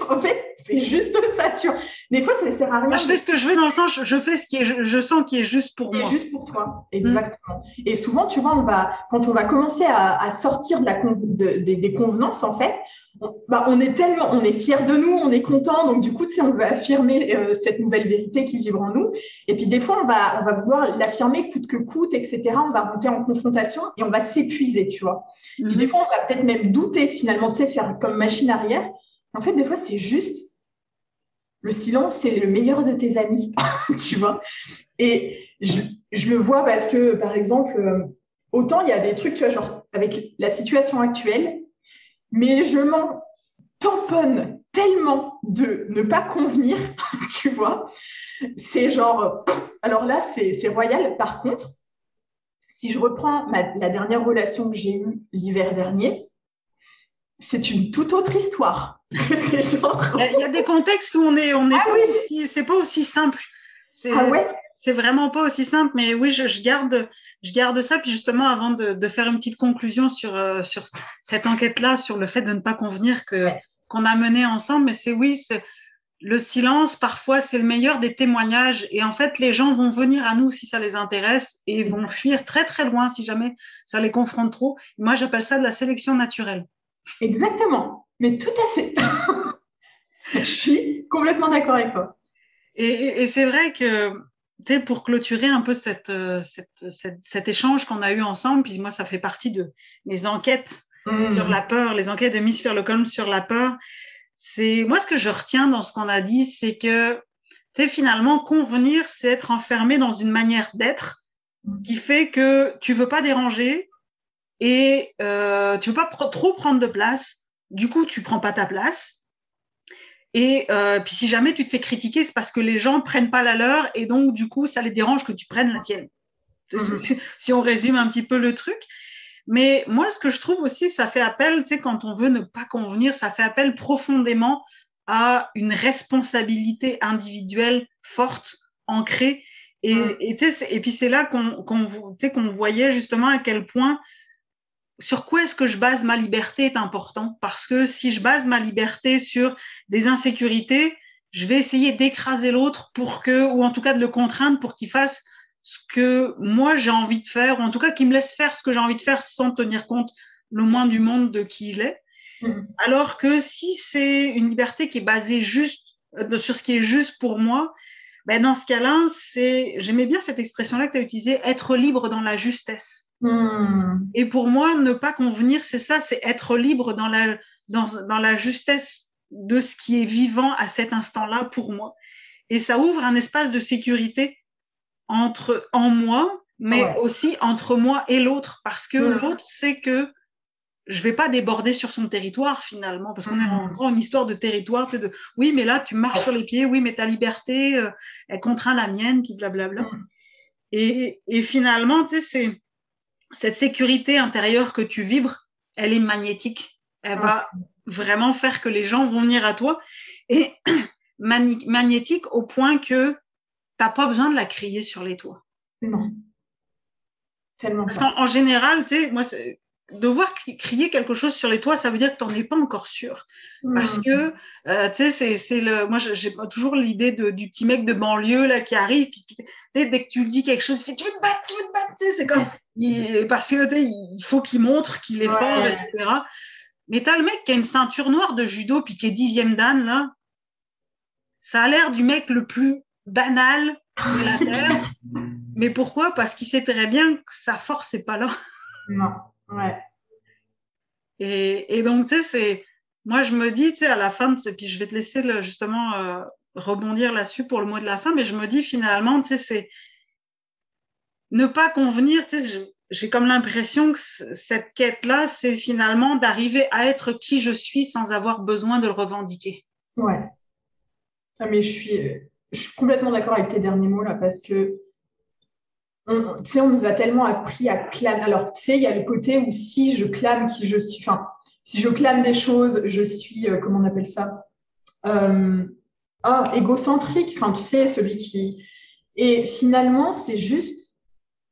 En fait, c'est juste ça, tu vois. Des fois, ça ne sert à rien. Moi, je fais ce que je veux dans le sens, je fais ce qui est, je sens qui est juste pour moi. Juste pour toi, exactement. Et souvent, tu vois, quand on va commencer à sortir des convenances, en fait, on est fiers de nous, on est content, donc du coup, tu sais, on veut affirmer cette nouvelle vérité qui vibre en nous. Et puis des fois, on va vouloir l'affirmer coûte que coûte, etc. On va monter en confrontation et on va s'épuiser, tu vois. Puis des fois, on va peut-être même douter finalement, tu sais, faire comme machine arrière. En fait, des fois, c'est juste le silence, c'est le meilleur de tes amis, tu vois. Et je le vois parce que, par exemple, autant il y a des trucs, tu vois, genre avec la situation actuelle, mais je m'en tamponne tellement de ne pas convenir, tu vois. C'est genre, alors là, c'est royal. Par contre, si je reprends la dernière relation que j'ai eue l'hiver dernier, c'est une toute autre histoire. Genre... Il y a des contextes où on est ah oui. c'est pas aussi simple. Ah ouais. C'est vraiment pas aussi simple, mais oui, je garde ça. Puis justement, avant de faire une petite conclusion sur cette enquête-là, sur le fait de ne pas convenir qu'on a mené ensemble, mais c'est le silence, parfois, c'est le meilleur des témoignages. Et en fait, les gens vont venir à nous si ça les intéresse et vont fuir très, très loin si jamais ça les confronte trop. Moi, j'appelle ça de la sélection naturelle. Exactement. Mais tout à fait. Je suis complètement d'accord avec toi. Et c'est vrai que, tu sais, pour clôturer un peu cet échange qu'on a eu ensemble, puis moi, ça fait partie de mes enquêtes sur la peur, les enquêtes de Miss Sherlock Holmes sur la peur. Moi, ce que je retiens dans ce qu'on a dit, c'est que, tu sais, finalement, convenir, c'est être enfermé dans une manière d'être qui fait que tu veux pas déranger et tu veux pas trop prendre de place. Du coup, tu prends pas ta place. Et puis si jamais tu te fais critiquer, c'est parce que les gens prennent pas la leur et donc du coup ça les dérange que tu prennes la tienne. Si on résume un petit peu le truc. Mais moi, ce que je trouve aussi, ça fait appel, tu sais, quand on veut ne pas convenir, ça fait appel profondément à une responsabilité individuelle forte, ancrée. Et puis c'est là qu'on voyait justement à quel point sur quoi est-ce que je base ma liberté est important. Parce que si je base ma liberté sur des insécurités, je vais essayer d'écraser l'autre ou en tout cas de le contraindre pour qu'il fasse ce que moi j'ai envie de faire, ou en tout cas qu'il me laisse faire ce que j'ai envie de faire sans tenir compte le moins du monde de qui il est. Alors que si c'est une liberté qui est basée juste sur ce qui est juste pour moi, ben dans ce cas-là, j'aimais bien cette expression-là que tu as utilisée, être libre dans la justesse. Et pour moi, ne pas convenir, c'est ça, c'est être libre dans la justesse de ce qui est vivant à cet instant-là pour moi. Et ça ouvre un espace de sécurité en moi, mais aussi entre moi et l'autre, parce que l'autre sait que je vais pas déborder sur son territoire finalement, parce qu'on est encore une histoire de territoire, oui, mais là tu marches sur les pieds, oui, mais ta liberté, elle contraint la mienne, puis blablabla. Et finalement, tu sais, cette sécurité intérieure que tu vibres, elle est magnétique. Elle va vraiment faire que les gens vont venir à toi. Et magnétique au point que t'as pas besoin de la crier sur les toits. Non. Tellement Parce qu'en général, tu sais, moi, devoir crier quelque chose sur les toits, ça veut dire que t'en es pas encore sûr. Parce que, tu sais, moi, j'ai toujours l'idée du petit mec de banlieue, là, qui arrive, puis, tu sais, dès que tu lui dis quelque chose, il fait, tu veux te battre, tu sais, c'est comme, parce que, tu sais, il faut qu'il montre qu'il est fort, etc. Mais t'as le mec qui a une ceinture noire de judo, puis qui est 10e dan, là. Ça a l'air du mec le plus banal de la terre. Mais pourquoi? Parce qu'il sait très bien que sa force n'est pas là. Non, ouais. Et donc, tu sais, moi, je me dis, tu sais, à la fin, puis je vais te laisser justement rebondir là-dessus pour le mot de la fin, mais je me dis finalement, tu sais, c'est ne pas convenir, tu sais, j'ai comme l'impression que cette quête-là, c'est finalement d'arriver à être qui je suis sans avoir besoin de le revendiquer. Ouais. Ah, mais je suis complètement d'accord avec tes derniers mots là, parce que tu sais, on nous a tellement appris à clamer. Alors, tu sais, il y a le côté où si je clame qui je suis, enfin, si je clame des choses, je suis, comment on appelle ça? Euh, égocentrique. Enfin, tu sais, celui qui. Et finalement, c'est juste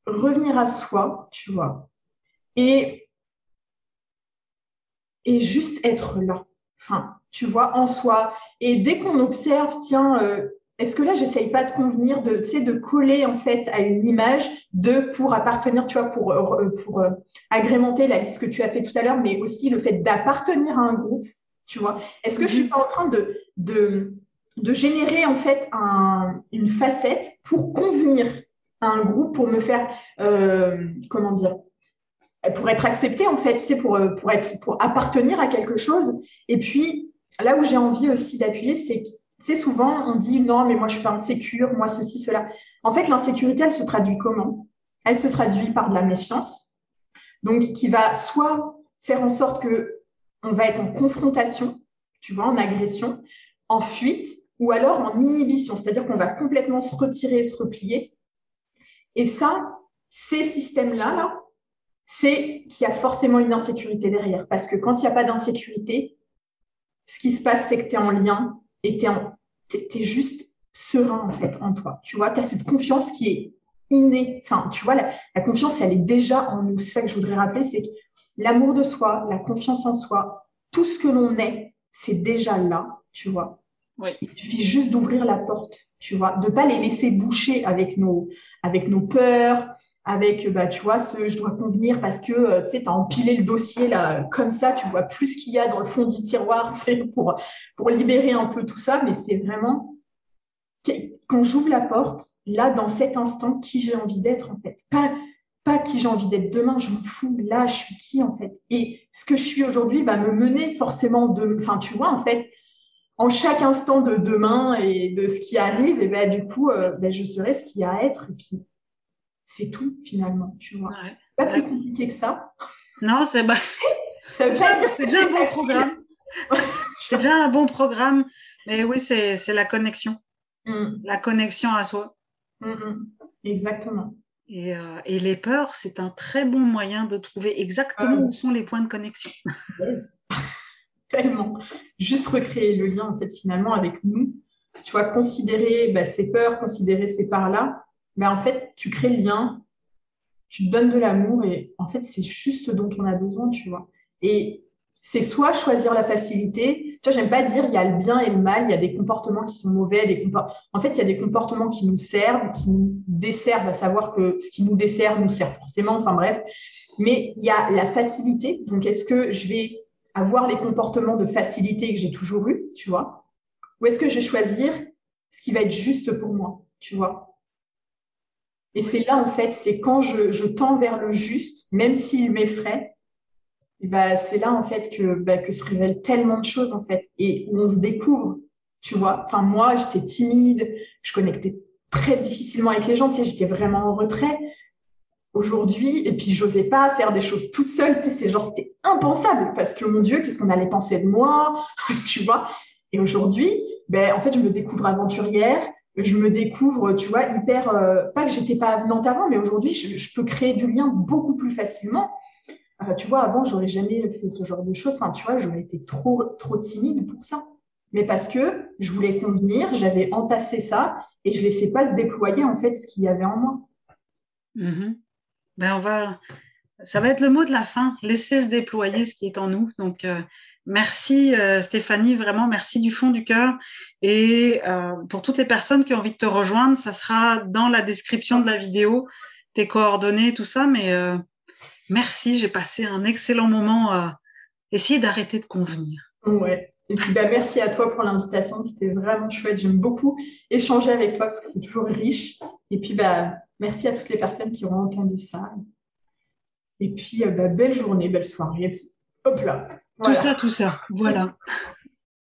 revenir à soi, tu vois, et, et juste être là. Enfin, tu vois, en soi. Et dès qu'on observe, tiens, est-ce que là, j'essaye pas de convenir, tu sais, de coller en fait à une image pour appartenir, tu vois, pour agrémenter la liste que tu as fait tout à l'heure, mais aussi le fait d'appartenir à un groupe, tu vois. Est-ce que je suis pas en train de générer en fait une facette pour convenir à un groupe, pour me faire, comment dire, pour être accepté en fait, c'est pour appartenir à quelque chose. Et puis là où j'ai envie aussi d'appuyer, c'est souvent on dit non mais moi je suis pas insécure, moi ceci cela. En fait l'insécurité elle se traduit comment? Elle se traduit par de la méfiance, donc qui va soit faire en sorte que on va être en confrontation, tu vois, en agression, en fuite ou alors en inhibition, c'est-à-dire qu'on va complètement se retirer, se replier. Et ça, ces systèmes-là, là, c'est qu'il y a forcément une insécurité derrière. Parce que quand il n'y a pas d'insécurité, ce qui se passe, c'est que tu es en lien et tu es juste serein, en fait, en toi. Tu vois, tu as cette confiance qui est innée. Enfin, tu vois, la confiance, elle est déjà en nous. C'est ça que je voudrais rappeler, c'est que l'amour de soi, la confiance en soi, tout ce que l'on est, c'est déjà là, tu vois. Oui. Il suffit juste d'ouvrir la porte, tu vois, de ne pas les laisser boucher avec nos peurs, avec, bah, tu vois, je dois convenir parce que, tu sais, tu as empilé le dossier là, comme ça, tu vois plus ce qu'il y a dans le fond du tiroir, tu sais, pour libérer un peu tout ça, mais c'est vraiment, quand j'ouvre la porte, là, dans cet instant, qui j'ai envie d'être, en fait. Pas qui j'ai envie d'être demain, je m'en fous, là, je suis qui, en fait. Et ce que je suis aujourd'hui va me mener forcément enfin, tu vois, en fait, en chaque instant de demain et de ce qui arrive, et ben, du coup, je serai ce qu'il y a à être. Et puis, c'est tout, finalement, tu vois. Ouais. C'est pas plus compliqué que ça. Non, Ça veut pas dire c'est que déjà un c'est bon facile. programme. C'est déjà un bon programme. Mais oui, c'est la connexion. La connexion à soi. Exactement. Et les peurs, c'est un très bon moyen de trouver exactement où sont les points de connexion. Yes. Tellement. Juste recréer le lien, en fait, finalement, avec nous. Tu vois, considérer ses peurs, considérer ces parts-là. Mais en fait, tu crées le lien, tu te donnes de l'amour et en fait, c'est juste ce dont on a besoin, tu vois. Et c'est soit choisir la facilité. Tu vois, j'aime pas dire il y a le bien et le mal, il y a des comportements qui sont mauvais, en fait, il y a des comportements qui nous servent, qui nous desservent, à savoir que ce qui nous dessert nous sert forcément, enfin bref. Mais il y a la facilité. Donc, est-ce que je vais avoir les comportements de facilité que j'ai toujours eu, tu vois? Ou est-ce que je vais choisir ce qui va être juste pour moi, tu vois? Et c'est là, en fait, c'est quand je tends vers le juste, même s'il m'effraie, et bah, c'est là, en fait, que se révèlent tellement de choses, en fait, et où on se découvre, tu vois. Enfin, moi, j'étais timide, je connectais très difficilement avec les gens, tu sais, j'étais vraiment en retrait. Aujourd'hui, et puis j'osais pas faire des choses toute seule, tu sais, c'était impensable, parce que, mon Dieu, qu'est-ce qu'on allait penser de moi, tu vois. Et aujourd'hui, ben, en fait, je me découvre aventurière, je me découvre, tu vois, hyper, pas que j'étais pas avenante avant, mais aujourd'hui, je peux créer du lien beaucoup plus facilement. Tu vois, avant, j'aurais jamais fait ce genre de choses. Enfin, tu vois, j'aurais été trop timide pour ça. Mais parce que je voulais convenir, j'avais entassé ça et je laissais pas se déployer, en fait, ce qu'il y avait en moi. Ben ça va être le mot de la fin, laisser se déployer ce qui est en nous. Donc, merci Stéphanie, vraiment merci du fond du cœur. Et pour toutes les personnes qui ont envie de te rejoindre, ça sera dans la description de la vidéo, tes coordonnées, tout ça. Mais merci, j'ai passé un excellent moment à essayer d'arrêter de convenir. Ouais. Et puis, merci à toi pour l'invitation. C'était vraiment chouette. J'aime beaucoup échanger avec toi parce que c'est toujours riche. Et puis, Merci à toutes les personnes qui auront entendu ça. Et puis, belle journée, belle soirée. Et puis, hop là. Tout Voilà. ça, voilà.